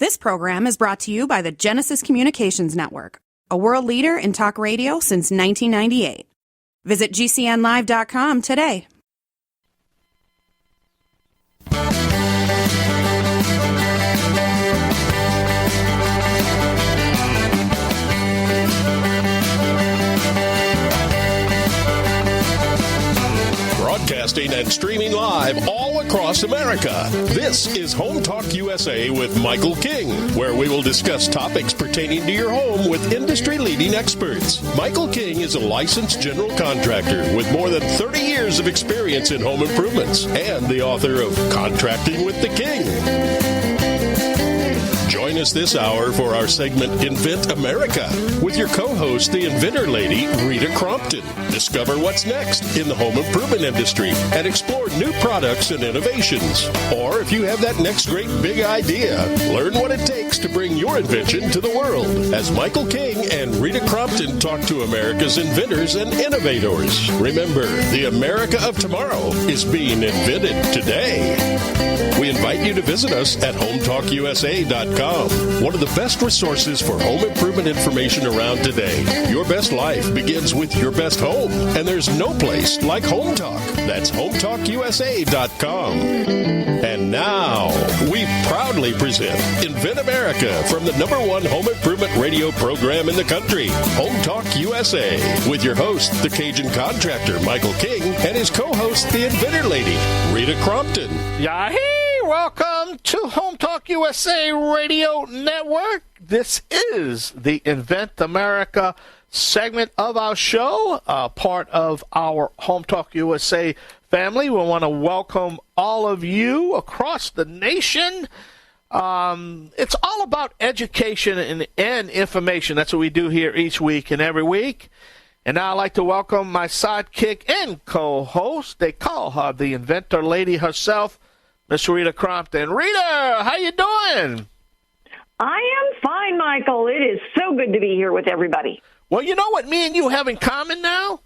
This program is brought to you by the Genesis Communications Network, a world leader in talk radio since 1998. Visit GCNlive.com today. Broadcasting and streaming live all across America. This is Home Talk USA with Michael King, where we will discuss topics pertaining to your home with industry-leading experts. Michael King is a licensed general contractor with more than 30 years of experience in home improvements and the author of Contracting with the King. Join us this hour for our segment Invent America with your co-host, the Inventor Lady, Rita Crompton. Discover what's next in the home improvement industry and explore new products and innovations. Or if you have that next great big idea, learn what it takes to bring your invention to the world. As Michael King and Rita Crompton talk to America's inventors and innovators. Remember, the America of tomorrow is being invented today. We invite you to visit us at HomeTalkUSA.com, one of the best resources for home improvement information around today. Your best life begins with your best home, and there's no place like Home Talk. That's HomeTalkUSA.com. And now, we proudly present Invent America from the #1 home improvement radio program in the country, Home Talk USA, with your host, the Cajun contractor, Michael King, and his co-host, the Inventor Lady, Rita Crompton. Yahoo! Welcome to Home Talk USA Radio Network. This is the Invent America segment of our show, part of our Home Talk USA family. We want to welcome all of you across the nation. It's all about education and information. That's what we do here each week and every week. And now I'd like to welcome my sidekick and co-host. They call her the Inventor Lady herself, Miss Rita Crompton. Rita, how you doing? I am fine, Michael. It is so good to be here with everybody. Well, you know what me and you have in common now?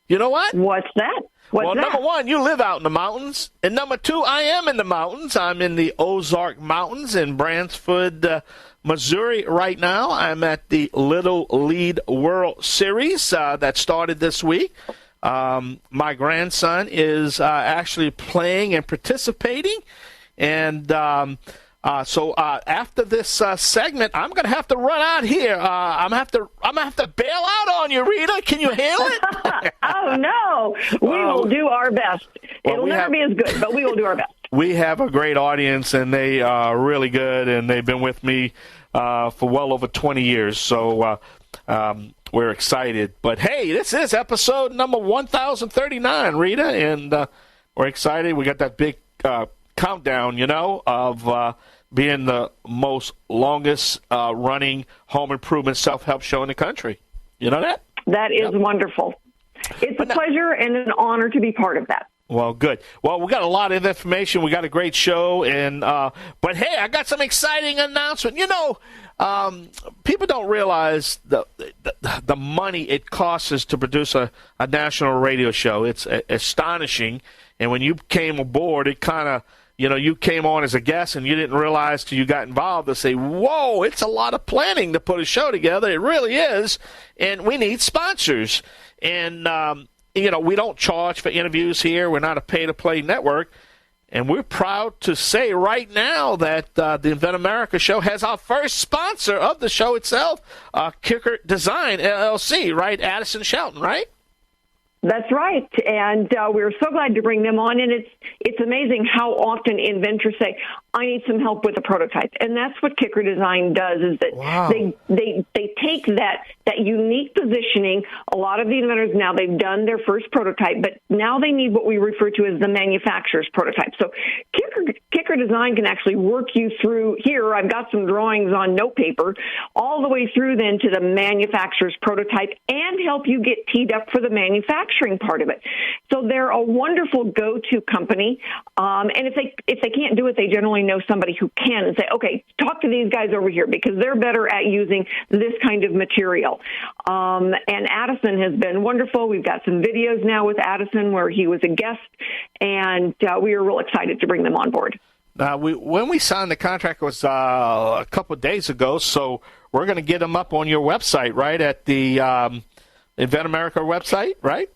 You know what? What's that? Number one, you live out in the mountains. And number two, I am in the mountains. I'm in the Ozark Mountains in Brantford, Missouri right now. I'm at the Little League World Series that started this week. My grandson is actually playing and participating, and so after this segment, I'm going to have to run out here. I'm gonna have to bail out on you, Rita. Can you handle it? Oh no, we will do our best. It'll never be as good, but we will do our best. We have a great audience, and they are really good, and they've been with me for well over 20 years. So. We're excited. But, hey, this is episode number 1039, Rita, and we're excited. We got that big countdown, of being the most longest running home improvement self-help show in the country. You know that? That is wonderful. It's a pleasure and an honor to be part of that. Well, good. Well, we got a lot of information. We got a great show, and but hey, I got some exciting announcement. People don't realize the money it costs us to produce a national radio show. It's astonishing. And when you came aboard, it kind of, you came on as a guest and you didn't realize till you got involved to say, whoa, it's a lot of planning to put a show together. It really is. And we need sponsors. And, we don't charge for interviews here. We're not a pay-to-play network. And we're proud to say right now that the Invent America show has our first sponsor of the show itself, Kicker Design, LLC, right? Addison Shelton, right? That's right, and we're so glad to bring them on. And it's amazing how often inventors say, "I need some help with a prototype," and that's what Kicker Design does. Is that they take that unique positioning. A lot of the inventors now, they've done their first prototype, but now they need what we refer to as the manufacturer's prototype. So Kicker Design can actually work you through. Here, I've got some drawings on note paper, all the way through then to the manufacturer's prototype, and help you get teed up for the manufacturing part of it. So they're a wonderful go-to company. And if they can't do it, they generally know somebody who can and say, okay, talk to these guys over here because they're better at using this kind of material. And Addison has been wonderful. We've got some videos now with Addison where he was a guest, and we are real excited to bring them on board. Now, when we signed the contract was a couple of days ago, so we're going to get them up on your website, right, at the InventAmerica website, right?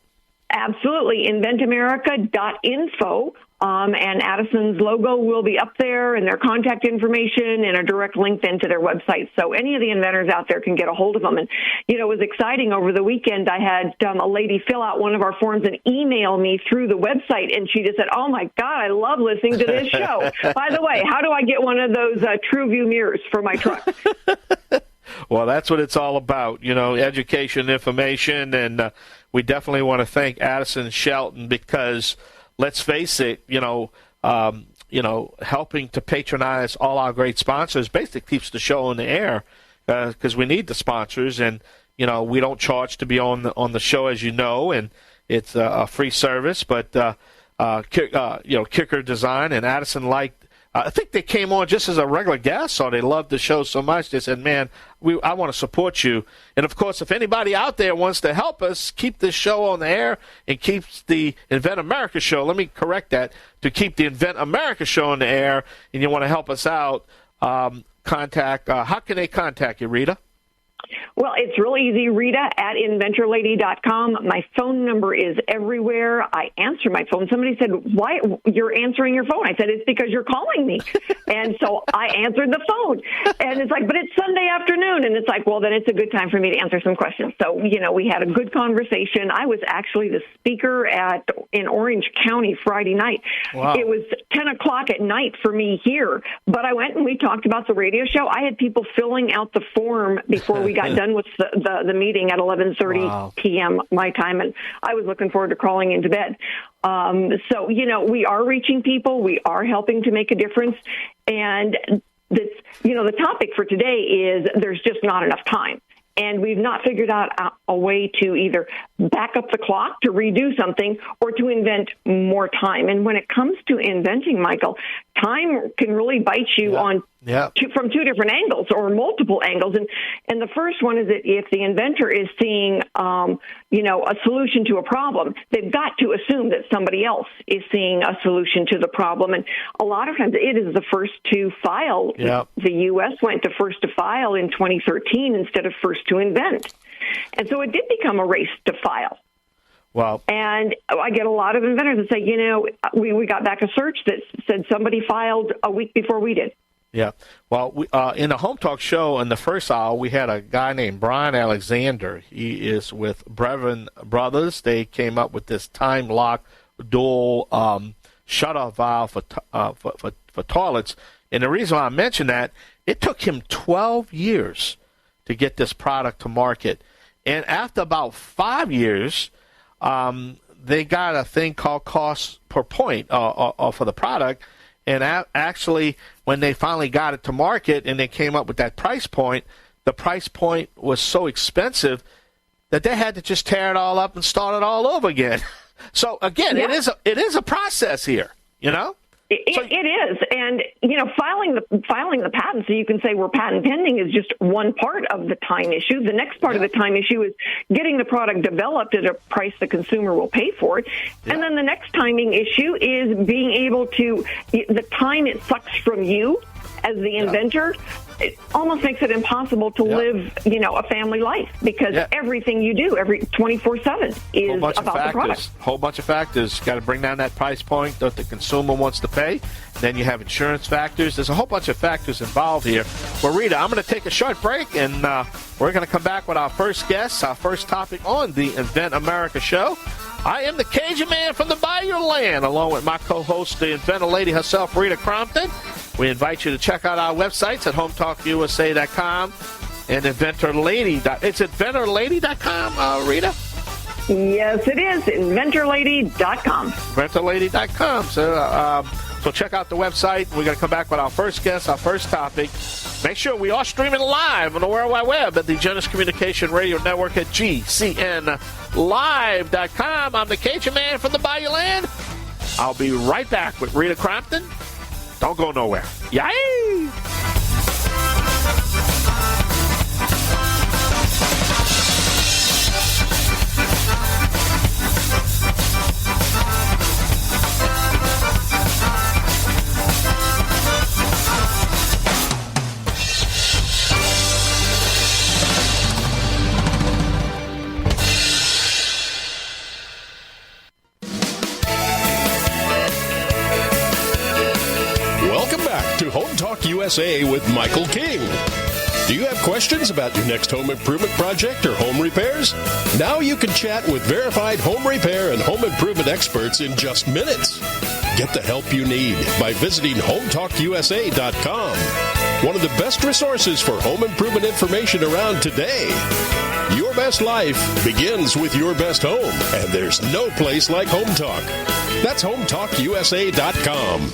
Absolutely, inventamerica.info. And Addison's logo will be up there, and their contact information, and a direct link then to their website. So any of the inventors out there can get a hold of them. And, it was exciting. Over the weekend, I had a lady fill out one of our forms and email me through the website, and she just said, "Oh, my God, I love listening to this show. By the way, how do I get one of those TrueView mirrors for my truck?" Well, that's what it's all about, education, information, and we definitely want to thank Addison Shelton because, let's face it, helping to patronize all our great sponsors basically keeps the show on the air because we need the sponsors, and we don't charge to be on the show, as you know, and it's a free service. But Kicker Design and Addison liked. I think they came on just as a regular guest, so they loved the show so much. They said, "Man, I want to support you." And, of course, if anybody out there wants to help us keep this show on the air and keeps the Invent America show, let me correct that, to keep the Invent America show on the air, and you want to help us out, how can they contact you, Rita? Well, it's really easy, Rita at inventorlady.com. My phone number is everywhere. I answer my phone. Somebody said, "Why you're answering your phone?" I said, "It's because you're calling me." And so I answered the phone. And it's like, "But it's Sunday afternoon." And it's like, "Well, then it's a good time for me to answer some questions." So, we had a good conversation. I was actually the speaker in Orange County Friday night. Wow. It was 10 o'clock at night for me here. But I went and we talked about the radio show. I had people filling out the form before we got done with the meeting at 11:30 p.m. my time, and I was looking forward to crawling into bed. So, we are reaching people. We are helping to make a difference. And, the topic for today is there's just not enough time. And we've not figured out a way to either back up the clock to redo something or to invent more time. And when it comes to inventing, Michael, time can really bite you from two different angles or multiple angles. And the first one is that if the inventor is seeing, a solution to a problem, they've got to assume that somebody else is seeing a solution to the problem. And a lot of times it is the first to file. Yep. The U.S. went to first to file in 2013 instead of first to invent. And so it did become a race to file. Wow. And I get a lot of inventors that say, we got back a search that said somebody filed a week before we did. Yeah. Well, in the Home Talk show in the first hour, we had a guy named Brian Alexander. He is with Brevin Brothers. They came up with this time lock dual shutoff valve for toilets. And the reason why I mention that, it took him 12 years to get this product to market. And after about 5 years, they got a thing called cost per point for the product. And actually, when they finally got it to market and they came up with that price point, the price point was so expensive that they had to just tear it all up and start it all over again. So, again, it is a process here, It is, and filing the patent, so you can say we're patent pending, is just one part of the time issue. The next part of the time issue is getting the product developed at a price the consumer will pay for it, and then the next timing issue is being able to the time it sucks from you as the inventor. It almost makes it impossible to live, a family life because everything you do, every 24/7 is about the product. Whole bunch of factors. Got to bring down that price point that the consumer wants to pay. Then you have insurance factors. There's a whole bunch of factors involved here. Well, Rita, I'm going to take a short break, and we're going to come back with our first guest, our first topic on the Invent America show. I am the Cajun man from the Bayou Land, along with my co-host, the Inventor Lady herself, Rita Crompton. We invite you to check out our websites at HomeTalkUSA.com and Inventor Lady. It's InventorLady.com, Rita? Yes, it is. InventorLady.com. InventorLady.com. So check out the website. We're going to come back with our first guest, our first topic. Make sure we are streaming live on the World Wide Web at the Genesis Communication Radio Network at GCNlive.com. I'm the Cajun man from the Bayou Land. I'll be right back with Rita Crompton. Don't go nowhere. Yay! Talk USA with Michael King. Do you have questions about your next home improvement project or home repairs? Now you can chat with verified home repair and home improvement experts in just minutes. Get the help you need by visiting HomeTalkUSA.com, one of the best resources for home improvement information around today. Your best life begins with your best home, and there's no place like Home Talk. That's HomeTalkUSA.com.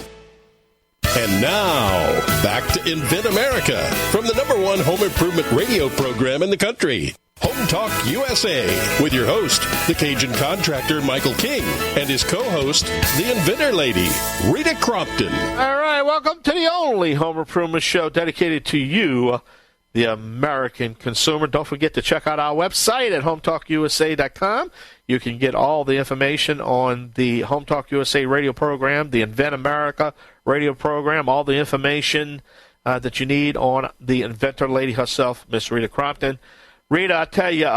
And now, back to InventAmerica from the #1 home improvement radio program in the country. Home Talk USA with your host, the Cajun contractor Michael King, and his co-host, the Inventor Lady, Rita Crompton. All right, welcome to the only home improvement show dedicated to you, the American consumer. Don't forget to check out our website at HomeTalkUSA.com. You can get all the information on the Home Talk USA radio program, the InventAmerica radio program, all the information that you need on the Inventor Lady herself, Miss Rita Crompton. Rita, I tell you,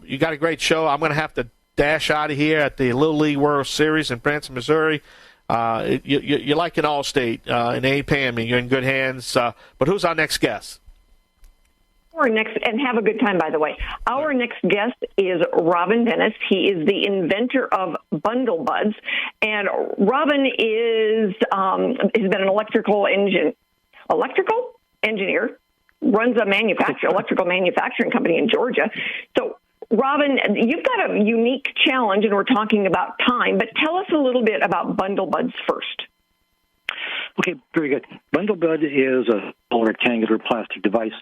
you got a great show. I'm going to have to dash out of here at the Little League World Series in Branson, Missouri. You're like an All-State, and they ain't paying me. You're in good hands. But who's our next guest? Our next, and have a good time, by the way. Our next guest is Robin Benas. He is the inventor of Bundle Buds, and Robin has been an electrical engineer, runs a electrical manufacturing company in Georgia. So, Robin, you've got a unique challenge, and we're talking about time. But tell us a little bit about Bundle Buds first. Okay, very good. Bundle Bud is a small rectangular plastic device.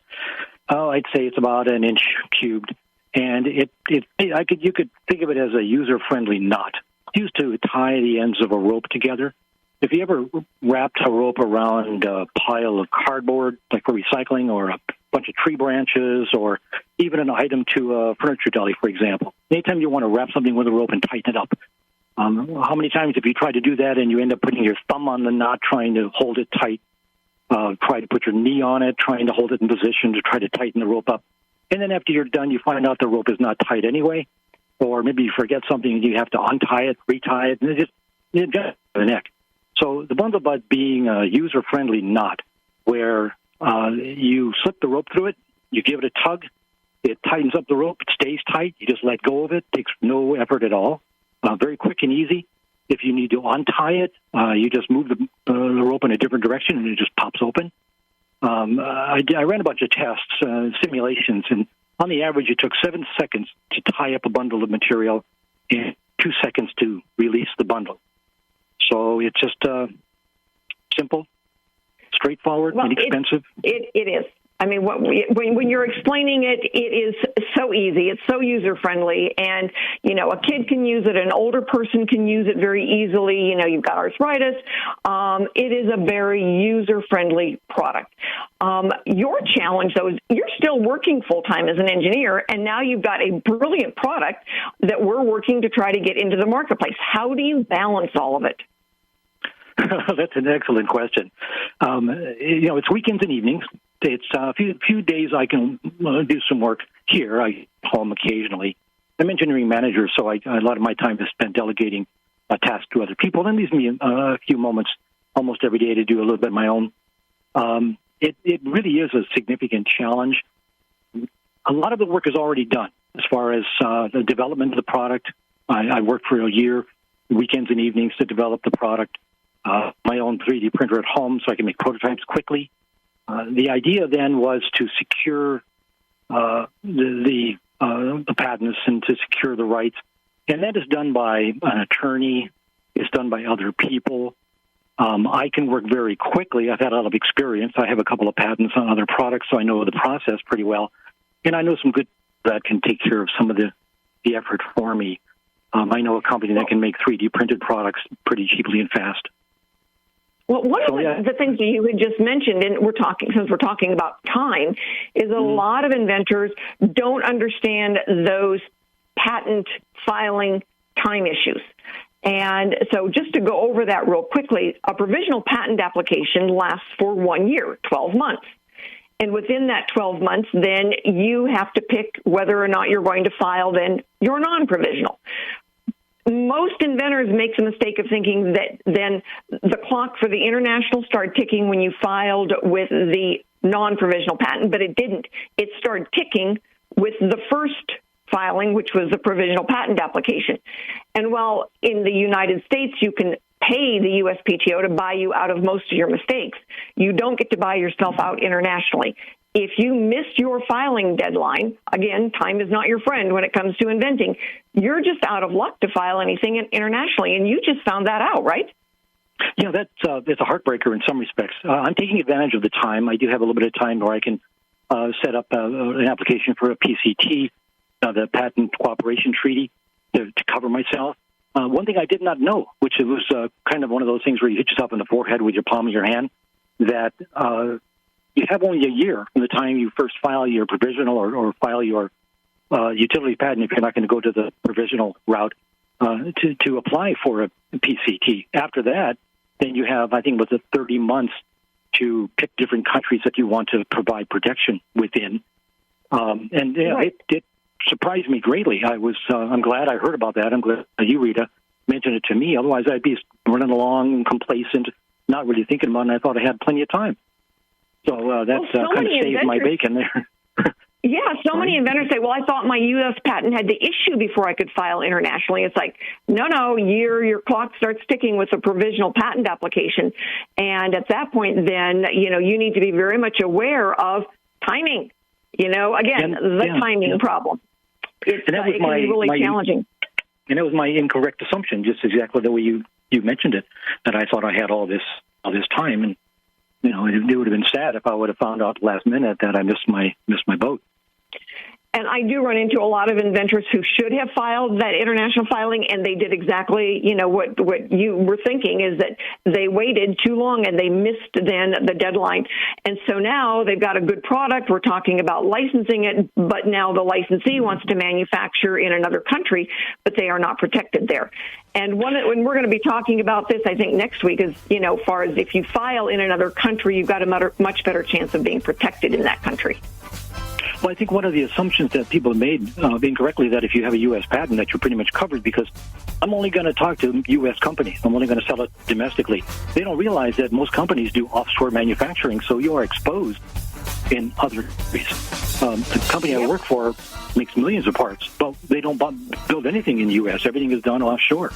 I'd say it's about an inch cubed, and you could think of it as a user-friendly knot used to tie the ends of a rope together. If you ever wrapped a rope around a pile of cardboard, like for recycling, or a bunch of tree branches, or even an item to a furniture deli, for example, anytime you want to wrap something with a rope and tighten it up, how many times have you tried to do that and you end up putting your thumb on the knot trying to hold it tight? Try to put your knee on it, trying to hold it in position to try to tighten the rope up. And then after you're done, you find out the rope is not tight anyway. Or maybe you forget something and you have to untie it, retie it, and it just the neck. So the Bundle Bud being a user-friendly knot where you slip the rope through it, you give it a tug, it tightens up the rope, it stays tight, you just let go of it, takes no effort at all, very quick and easy. If you need to untie it, you just move the rope in a different direction, and it just pops open. I ran a bunch of tests, simulations, and on the average, it took 7 seconds to tie up a bundle of material and 2 seconds to release the bundle. So it's just simple, straightforward, inexpensive. It is. I mean, when you're explaining it, it is so easy. It's so user-friendly. And, a kid can use it. An older person can use it very easily. You've got arthritis. It is a very user-friendly product. Your challenge, though, is you're still working full-time as an engineer, and now you've got a brilliant product that we're working to try to get into the marketplace. How do you balance all of it? That's an excellent question. It's weekends and evenings. It's a few days I can do some work here. I home occasionally. I'm engineering manager, so a lot of my time is spent delegating tasks to other people. That leaves me a few moments almost every day to do a little bit of my own. It really is a significant challenge. A lot of the work is already done as far as the development of the product. I worked for a year, weekends and evenings, to develop the product. My own 3D printer at home so I can make prototypes quickly. The idea then was to secure the patents and to secure the rights. And that is done by an attorney. It's done by other people. I can work very quickly. I've had a lot of experience. I have a couple of patents on other products, so I know the process pretty well. And I know some good that can take care of some of the effort for me. I know a company that can make 3D printed products pretty cheaply and fast. Well, one of the things that you had just mentioned, and since we're talking about time, is a lot of inventors don't understand those patent filing time issues. And so just to go over that real quickly, a provisional patent application lasts for 1 year, 12 months. And within that 12 months, then you have to pick whether or not you're going to file then your non-provisional. most inventors make the mistake of thinking that then the clock for the international started ticking when you filed with the non-provisional patent, but it didn't. It started ticking with the first filing, which was the provisional patent application. And while in the United States you can pay the USPTO to buy you out of most of your mistakes, you don't get to buy yourself out internationally. If you miss your filing deadline, again, time is not your friend when it comes to inventing, you're just out of luck to file anything internationally, and you just found that out, right? Yeah, it's a heartbreaker in some respects. I'm taking advantage of the time. I do have a little bit of time where I can set up an application for a PCT, the Patent Cooperation Treaty, to cover myself. One thing I did not know, which it was kind of one of those things where you hit yourself in the forehead with your palm of your hand, that you have only a year from the time you first file your provisional or file your utility patent, if you're not going to go to the provisional route, to apply for a PCT. After that, then you have, I think, was it 30 months to pick different countries that you want to provide protection within. It surprised me greatly. I'm glad I heard about that. I'm glad you, Rita, mentioned it to me. Otherwise, I'd be running along complacent, not really thinking about it, and I thought I had plenty of time. So kind of saved my bacon there. Yeah, so many inventors say, well, I thought my U.S. patent had to issue before I could file internationally. It's like, no, your clock starts ticking with a provisional patent application. And at that point, then, you need to be very much aware of timing. Timing problem. It can be really challenging. And it was my incorrect assumption, just exactly the way you mentioned it, that I thought I had all this time. And, it would have been sad if I would have found out last minute that I missed my boat. And I do run into a lot of inventors who should have filed that international filing, and they did exactly, what you were thinking, is that they waited too long and they missed then the deadline. And so now they've got a good product. We're talking about licensing it, but now the licensee wants to manufacture in another country, but they are not protected there. And when we're going to be talking about this, I think next week, is, as far as if you file in another country, you've got a much better chance of being protected in that country. Well, I think one of the assumptions that people have made incorrectly, that if you have a U.S. patent, that you're pretty much covered, because I'm only going to talk to U.S. companies. I'm only going to sell it domestically. They don't realize that most companies do offshore manufacturing, so you are exposed in other countries. The company I work for makes millions of parts, but they don't build anything in the U.S. Everything is done offshore.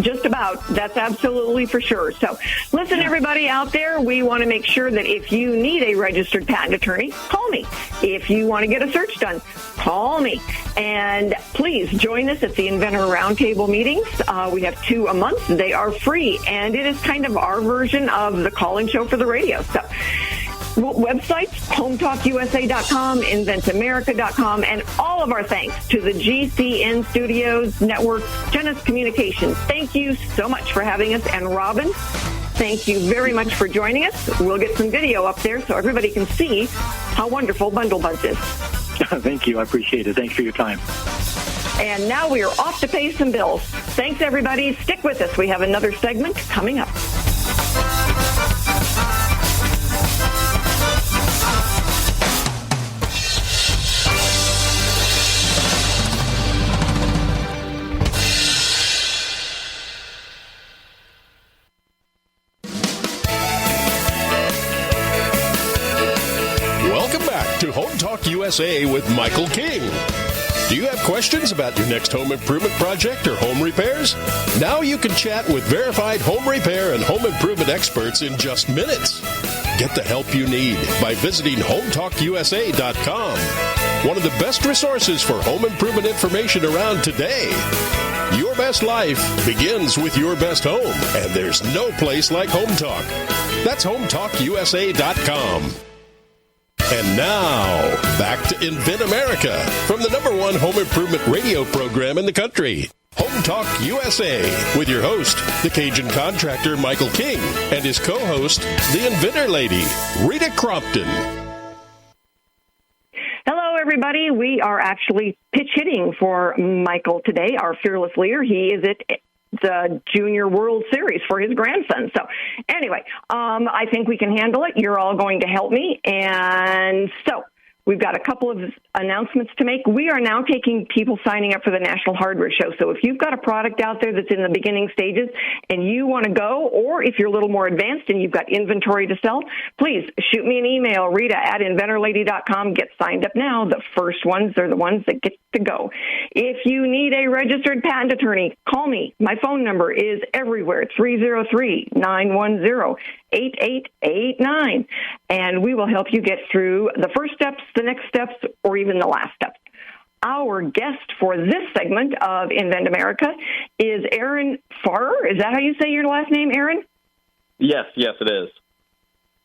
Just about. That's absolutely for sure. So listen, everybody out there, we want to make sure that if you need a registered patent attorney, call me. If you want to get a search done, call me. And please join us at the Inventor Roundtable meetings. We have 2 a month. They are free, and it is kind of our version of the call-in show for the radio. So websites, HomeTalkUSA.com, InventAmerica.com, and all of our thanks to the GCN Studios Network, Genesis Communications. Thank you so much for having us. And Robin, thank you very much for joining us. We'll get some video up there so everybody can see how wonderful Bundle Buds is. Thank you. I appreciate it. Thanks for your time. And now we are off to pay some bills. Thanks, everybody. Stick with us. We have another segment coming up. To Home Talk USA with Michael King. Do you have questions about your next home improvement project or home repairs? Now you can chat with verified home repair and home improvement experts in just minutes. Get the help you need by visiting HomeTalkUSA.com. One of the best resources for home improvement information around today. Your best life begins with your best home, and there's no place like Home Talk. That's HomeTalkUSA.com. And now, back to Invent America from the #1 home improvement radio program in the country, Home Talk USA, with your host, the Cajun contractor Michael King, and his co-host, the Inventor Lady, Rita Crompton. Hello, everybody. We are actually pitch hitting for Michael today, our fearless leader. He is at the Junior World Series for his grandson. So anyway, I think we can handle it. You're all going to help me. And so We've got a couple of announcements to make. We are now taking people signing up for the National Hardware Show. So if you've got a product out there that's in the beginning stages and you want to go, or if you're a little more advanced and you've got inventory to sell, please shoot me an email, Rita at inventorlady.com. Get signed up now. The first ones are the ones that get to go. If you need a registered patent attorney, call me. My phone number is everywhere, 303-910-8889. And we will help you get through the first steps, the next steps, or even the last steps. Our guest for this segment of InventAmerica is Aaron Farrer. Is that how you say your last name, Aaron? Yes, it is.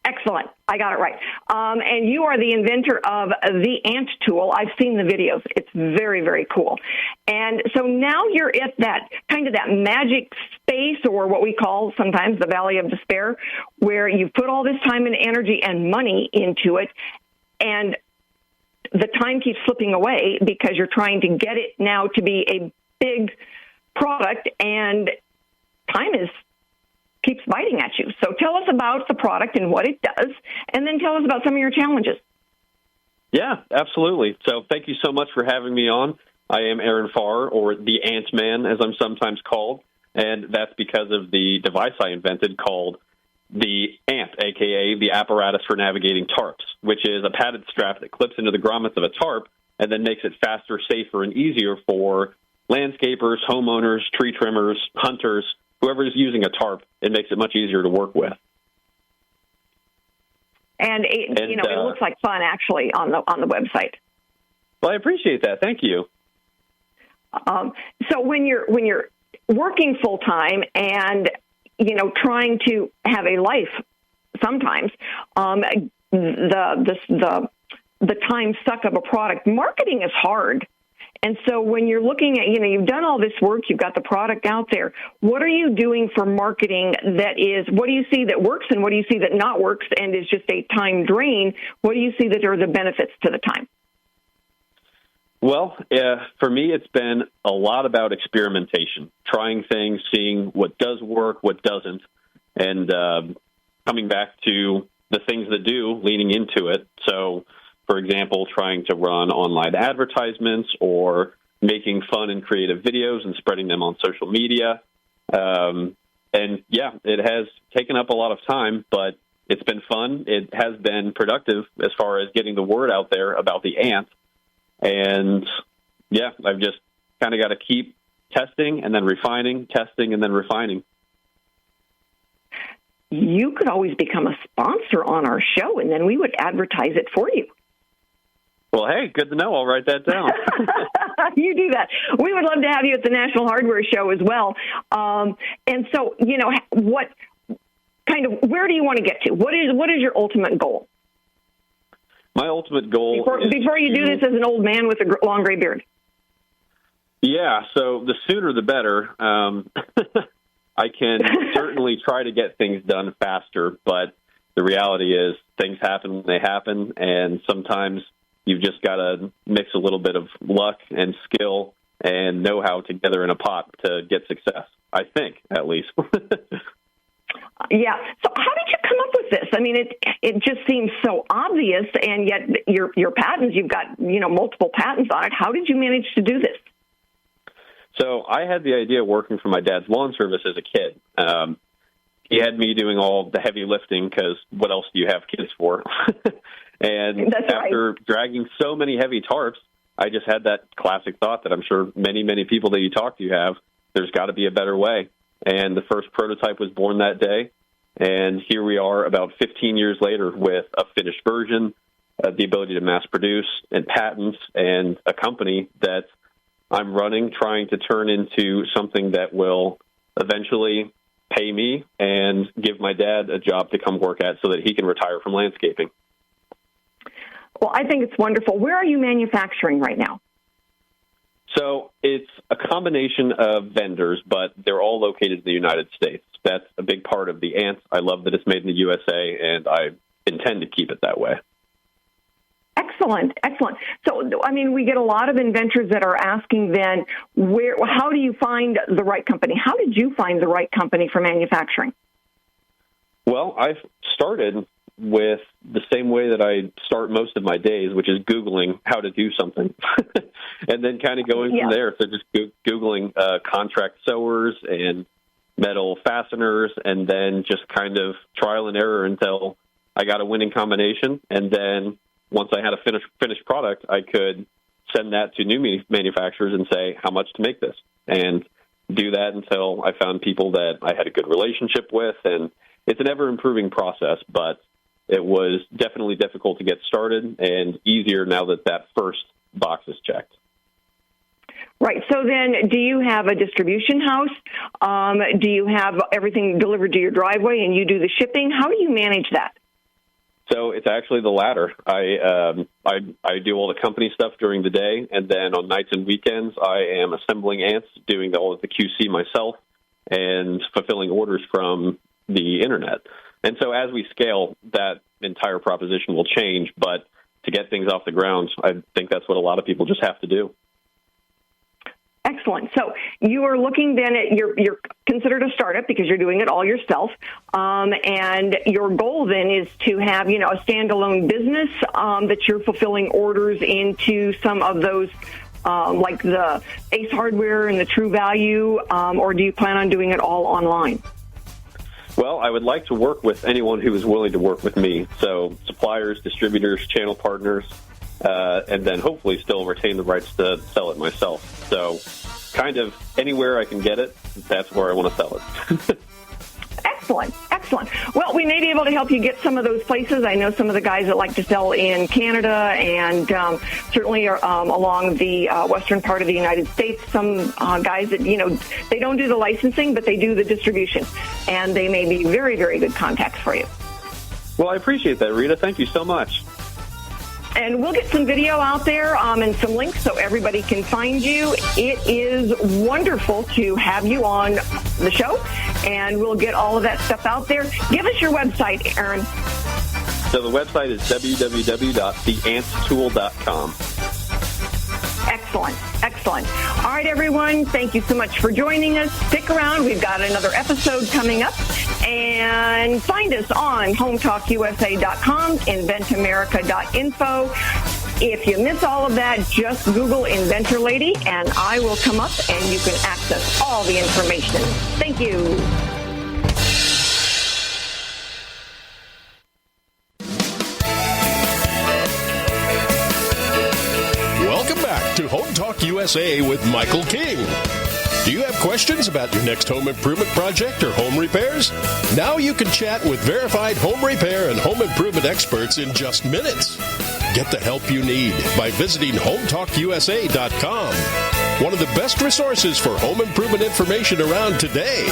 Excellent. I got it right. And you are the inventor of the Ant tool. I've seen the videos. It's very, very cool. And so now you're at that kind of that magic space, or what we call sometimes the valley of despair, where you've put all this time and energy and money into it, and the time keeps slipping away because you're trying to get it now to be a big product, and time keeps biting at you. So tell us about the product and what it does, and then tell us about some of your challenges. Yeah, absolutely. So thank you so much for having me on. I am Aaron Farrer, or the Ant Man, as I'm sometimes called, and that's because of the device I invented called the Ant, a.k.a. the apparatus for navigating tarps, which is a padded strap that clips into the grommets of a tarp and then makes it faster, safer, and easier for landscapers, homeowners, tree trimmers, hunters, whoever is using a tarp. It makes it much easier to work with. And it looks like fun, actually, on the website. Well, I appreciate that. Thank you. So when you're working full time and trying to have a life, sometimes the time suck of a product, marketing is hard. And so when you're looking at, you've done all this work, you've got the product out there. What are you doing for marketing what do you see that works and what do you see that not works and is just a time drain? What do you see that are the benefits to the time? Well, for me, it's been a lot about experimentation, trying things, seeing what does work, what doesn't, and coming back to the things that do, leaning into it. So, for example, trying to run online advertisements or making fun and creative videos and spreading them on social media. It has taken up a lot of time, but it's been fun. It has been productive as far as getting the word out there about the Ant. And, I've just kind of got to keep testing and then refining, testing and then refining. You could always become a sponsor on our show, and then we would advertise it for you. Well, hey, good to know. I'll write that down. You do that. We would love to have you at the National Hardware Show as well. And so, where do you want to get to? What is your ultimate goal? My ultimate goal before you do this as an old man with a long gray beard. Yeah, so the sooner the better. I can certainly try to get things done faster, but the reality is things happen when they happen, and sometimes you've just got to mix a little bit of luck and skill and know-how together in a pot to get success, I think, at least. Yeah. So how did you come up with this? I mean, it just seems so obvious, and yet your patents, you've got, multiple patents on it. How did you manage to do this? So I had the idea working for my dad's lawn service as a kid. He had me doing all the heavy lifting because what else do you have kids for? And That's after right. dragging so many heavy tarps, I just had that classic thought that I'm sure many, many people that you talk to have, there's got to be a better way. And the first prototype was born that day. And here we are about 15 years later with a finished version, the ability to mass produce and patents, and a company that I'm running, trying to turn into something that will eventually pay me and give my dad a job to come work at so that he can retire from landscaping. Well, I think it's wonderful. Where are you manufacturing right now? So it's a combination of vendors, but they're all located in the United States. That's a big part of the Ant. I love that it's made in the USA, and I intend to keep it that way. Excellent. So, I mean, we get a lot of inventors that are asking then, how do you find the right company? How did you find the right company for manufacturing? Well, I've started with the same way that I start most of my days, which is Googling how to do something, and then kind of going from there. So just Googling contract sewers and metal fasteners, and then just kind of trial and error until I got a winning combination. And then once I had a finished product, I could send that to new manufacturers and say, how much to make this? And do that until I found people that I had a good relationship with. And it's an ever-improving process, but it was definitely difficult to get started and easier now that that first box is checked. Right. So then do you have a distribution house? Do you have everything delivered to your driveway and you do the shipping? How do you manage that? So it's actually the latter. I do all the company stuff during the day, and then on nights and weekends, I am assembling ants, doing all of the QC myself, and fulfilling orders from the internet. And so as we scale, that entire proposition will change, but to get things off the ground, I think that's what a lot of people just have to do. Excellent. So you are looking then at you're considered a startup because you're doing it all yourself, and your goal then is to have a standalone business that you're fulfilling orders into some of those like the Ace Hardware and the True Value, or do you plan on doing it all online? Well, I would like to work with anyone who is willing to work with me. So suppliers, distributors, channel partners, and then hopefully still retain the rights to sell it myself. So kind of anywhere I can get it, that's where I want to sell it. Excellent. Excellent. Well, we may be able to help you get some of those places. I know some of the guys that like to sell in Canada and certainly along the western part of the United States. Some guys that, they don't do the licensing, but they do the distribution. And they may be very, very good contacts for you. Well, I appreciate that, Rita. Thank you so much. And we'll get some video out there and some links so everybody can find you. It is wonderful to have you on the show, and we'll get all of that stuff out there. Give us your website, Aaron. So the website is www.theantstool.com. Excellent. Excellent. All right, everyone. Thank you so much for joining us. Stick around. We've got another episode coming up. And find us on HomeTalkUSA.com, InventAmerica.info. If you miss all of that, just Google Inventor Lady, and I will come up and you can access all the information. Thank you. Welcome back to Home Talk USA with Michael King. Do you have questions about your next home improvement project or home repairs? Now you can chat with verified home repair and home improvement experts in just minutes. Get the help you need by visiting HomeTalkUSA.com, one of the best resources for home improvement information around today.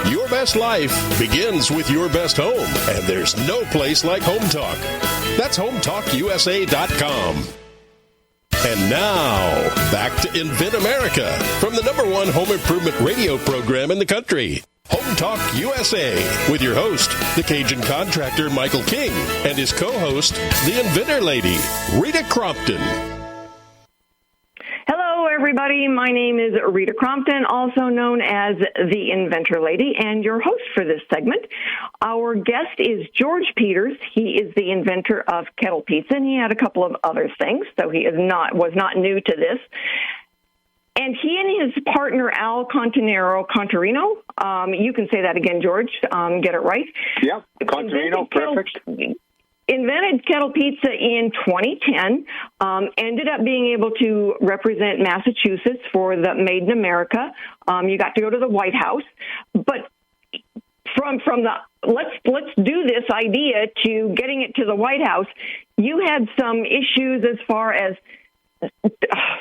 Your best life begins with your best home, and there's no place like Home Talk. That's HomeTalkUSA.com. And now, back to Invent America from the #1 home improvement radio program in the country, Home Talk USA, with your host, the Cajun contractor Michael King, and his co-host, the Inventor Lady, Rita Crompton. Hello, everybody. My name is Rita Crompton, also known as the Inventor Lady, and your host for this segment. Our guest is George Peters. He is the inventor of Kettle Pizza, and he had a couple of other things, so he was not new to this. And he and his partner, Al Contarino, you can say that again, George, get it right. Yeah, Contarino, perfect. Invented Kettle Pizza in 2010, ended up being able to represent Massachusetts for the Made in America. You got to go to the White House. But from the let's do this idea to getting it to the White House, you had some issues as far as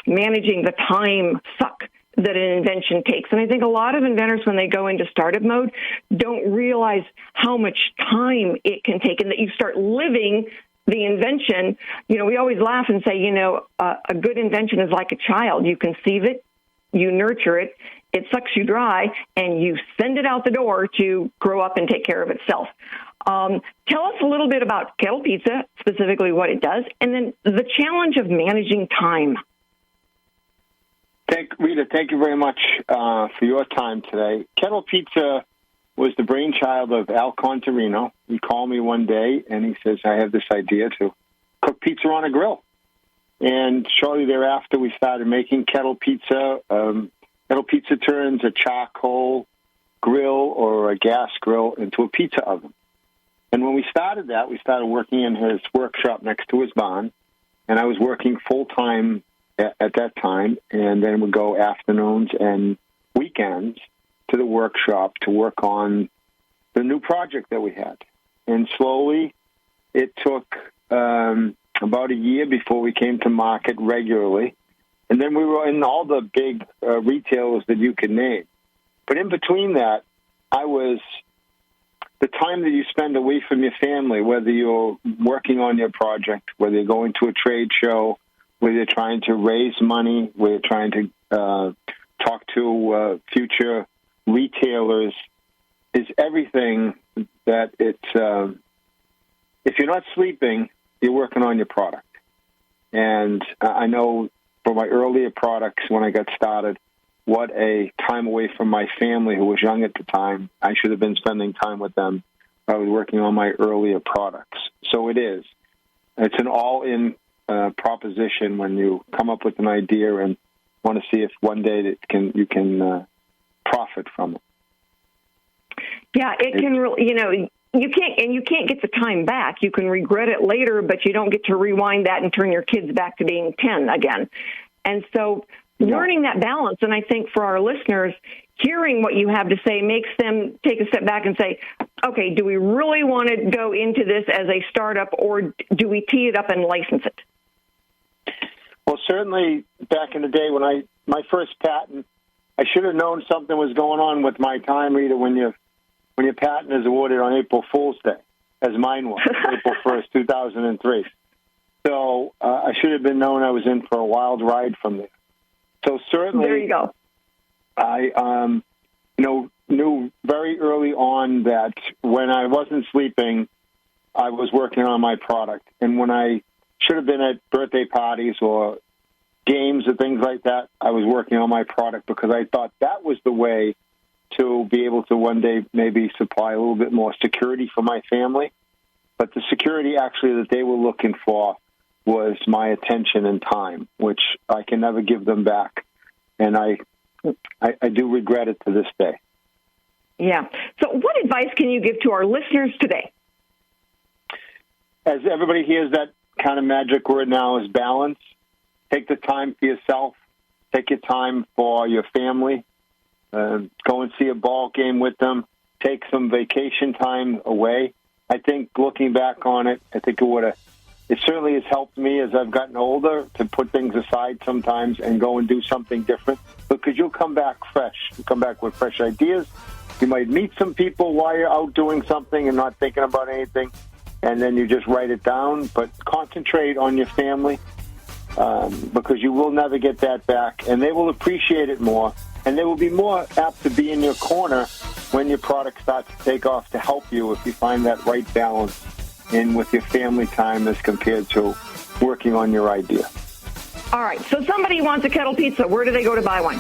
managing the time suck that an invention takes. And I think a lot of inventors, when they go into startup mode, don't realize how much time it can take and that you start living the invention. We always laugh and say, a good invention is like a child. You conceive it, you nurture it, it sucks you dry, and you send it out the door to grow up and take care of itself. Tell us a little bit about Kettle Pizza, specifically what it does, and then the challenge of managing time. Rita, thank you very much for your time today. Kettle Pizza was the brainchild of Al Contarino. He called me one day, and he says, I have this idea to cook pizza on a grill. And shortly thereafter, we started making Kettle Pizza. Kettle Pizza turns a charcoal grill or a gas grill into a pizza oven. And when we started that, we started working in his workshop next to his barn. And I was working full-time at that time, and then would go afternoons and weekends to the workshop to work on the new project that we had. And slowly, it took about a year before we came to market regularly. And then we were in all the big retailers that you could name. But in between that, the time that you spend away from your family, whether you're working on your project, whether you're going to a trade show, whether you're trying to raise money, whether you're trying to talk to future retailers, is everything that it's, if you're not sleeping, you're working on your product. And I know for my earlier products when I got started, what a time away from my family who was young at the time. I should have been spending time with them. I was working on my earlier products. So it is. It's an all-in proposition when you come up with an idea and want to see if one day that you can profit from it. Yeah, it can really, you can't get the time back. You can regret it later, but you don't get to rewind that and turn your kids back to being 10 again. And so learning that balance, and I think for our listeners, hearing what you have to say makes them take a step back and say, okay, do we really want to go into this as a startup, or do we tee it up and license it? Well, certainly back in the day when my first patent, I should have known something was going on with my time, Rita, when your patent is awarded on April Fool's Day, as mine was, April 1st, 2003. So I should have been known I was in for a wild ride from there. So certainly, there you go. I knew very early on that when I wasn't sleeping, I was working on my product. And when I should have been at birthday parties or games or things like that, I was working on my product because I thought that was the way to be able to one day maybe supply a little bit more security for my family. But the security actually that they were looking for was my attention and time, which I can never give them back. And I do regret it to this day. Yeah. So what advice can you give to our listeners today? As everybody hears that kind of magic word now is balance. Take the time for yourself. Take your time for your family. Go and see a ball game with them. Take some vacation time away. I think looking back on it, I think it certainly has helped me as I've gotten older to put things aside sometimes and go and do something different, because you'll come back fresh. You come back with fresh ideas. You might meet some people while you're out doing something and not thinking about anything, and then you just write it down. But concentrate on your family because you will never get that back, and they will appreciate it more, and they will be more apt to be in your corner when your product starts to take off to help you if you find that right balance in with your family time as compared to working on your idea. All right. So somebody wants a Kettle Pizza. Where do they go to buy one?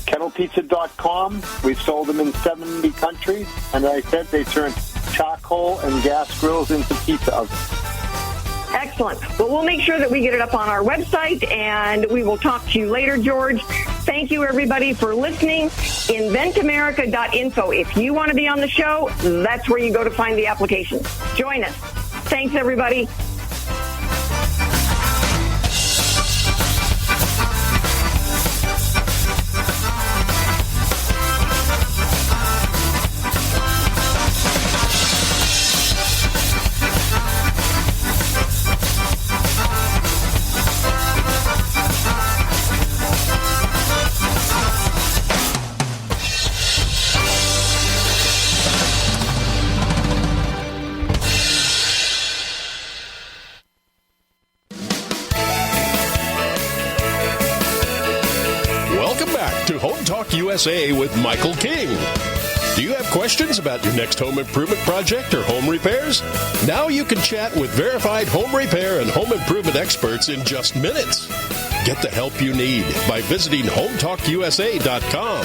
KettlePizza.com. We've sold them in 70 countries. And as I said, they turn charcoal and gas grills into pizza ovens. Excellent. Well, we'll make sure that we get it up on our website, and we will talk to you later, George. Thank you, everybody, for listening. InventAmerica.info. If you want to be on the show, that's where you go to find the applications. Join us. Thanks, everybody. HomeTalkUSA with Michael King. Do you have questions about your next home improvement project or home repairs? Now you can chat with verified home repair and home improvement experts in just minutes. Get the help you need by visiting HomeTalkUSA.com.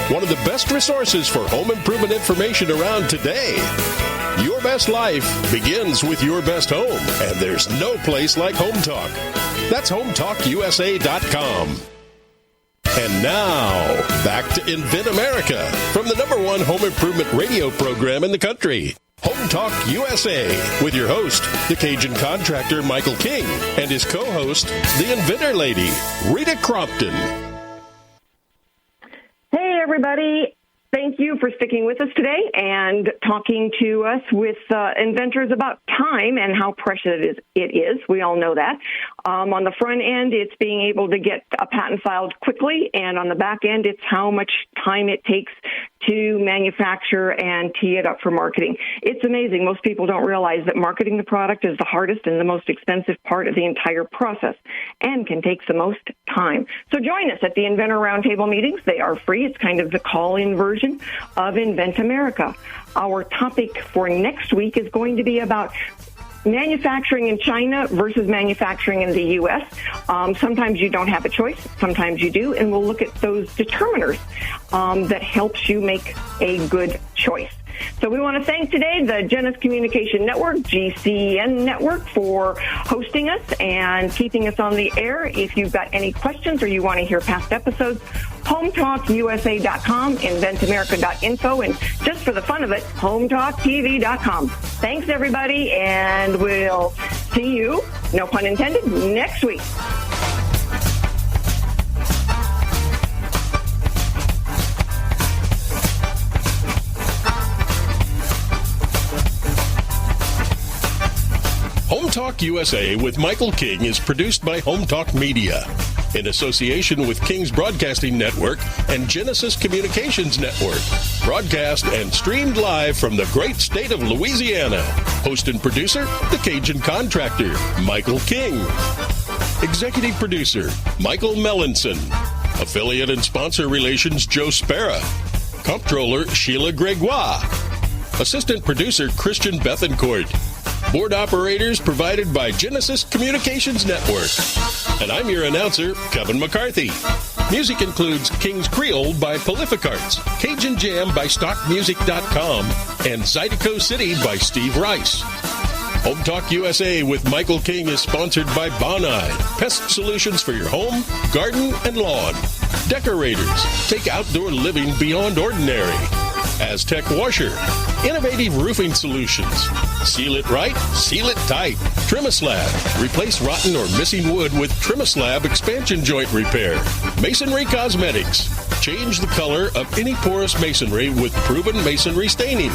one of the best resources for home improvement information around today. Your best life begins with your best home, and there's no place like Home Talk. That's HomeTalkUSA.com. And now, back to InventAmerica from the #1 home improvement radio program in the country. Home Talk USA with your host, the Cajun contractor Michael King, and his co-host, the Inventor Lady, Rita Crompton. Hey, everybody. Thank you for sticking with us today and talking to us with inventors about time and how precious it is. We all know that. On the front end, it's being able to get a patent filed quickly, and on the back end, it's how much time it takes to manufacture and tee it up for marketing. It's amazing. Most people don't realize that marketing the product is the hardest and the most expensive part of the entire process and can take the most time. So join us at the Inventor Roundtable meetings. They are free. It's kind of the call-in version of InventAmerica. Our topic for next week is going to be about manufacturing in China versus manufacturing in the U.S. Sometimes you don't have a choice. Sometimes you do. And we'll look at those determiners that helps you make a good choice. So we want to thank today the Genesis Communication Network, GCN Network, for hosting us and keeping us on the air. If you've got any questions or you want to hear past episodes, HomeTalkUSA.com, InventAmerica.info, and just for the fun of it, HomeTalkTV.com. Thanks, everybody, and we'll see you, no pun intended, next week. Home Talk USA with Michael King is produced by Home Talk Media in association with King's Broadcasting Network and Genesis Communications Network. Broadcast and streamed live from the great state of Louisiana. Host and producer, the Cajun contractor, Michael King. Executive producer, Michael Mellinson. Affiliate and sponsor relations, Joe Spera. Comptroller, Sheila Gregoire. Assistant producer, Christian Bethencourt. Board operators provided by Genesis Communications Network. And I'm your announcer, Kevin McCarthy. Music includes King's Creole by Prolific Arts, Cajun Jam by StockMusic.com, and Zydeco City by Steve Rice. Home Talk USA with Michael King is sponsored by Bonide, pest solutions for your home, garden, and lawn. Decorators, take outdoor living beyond ordinary. Aztec Washer, innovative roofing solutions. Seal it right, seal it tight. Trimislab, replace rotten or missing wood with Trimislab expansion joint repair. Masonry Cosmetics, change the color of any porous masonry with proven masonry staining.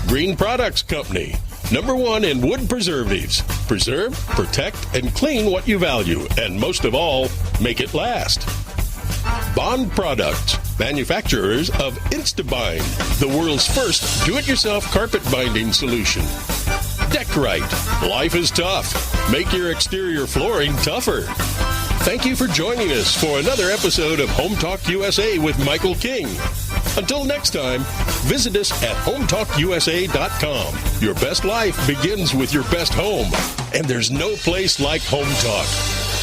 Green Products Company, #1 in wood preservatives. Preserve, protect, and clean what you value, and most of all, make it last. Bond Products, manufacturers of InstaBind, the world's first do-it-yourself carpet binding solution. Deckrite, life is tough. Make your exterior flooring tougher. Thank you for joining us for another episode of Home Talk USA with Michael King. Until next time, visit us at HomeTalkUSA.com. Your best life begins with your best home, and there's no place like Home Talk.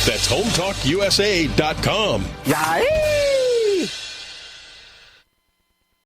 That's HomeTalkUSA.com. Yay!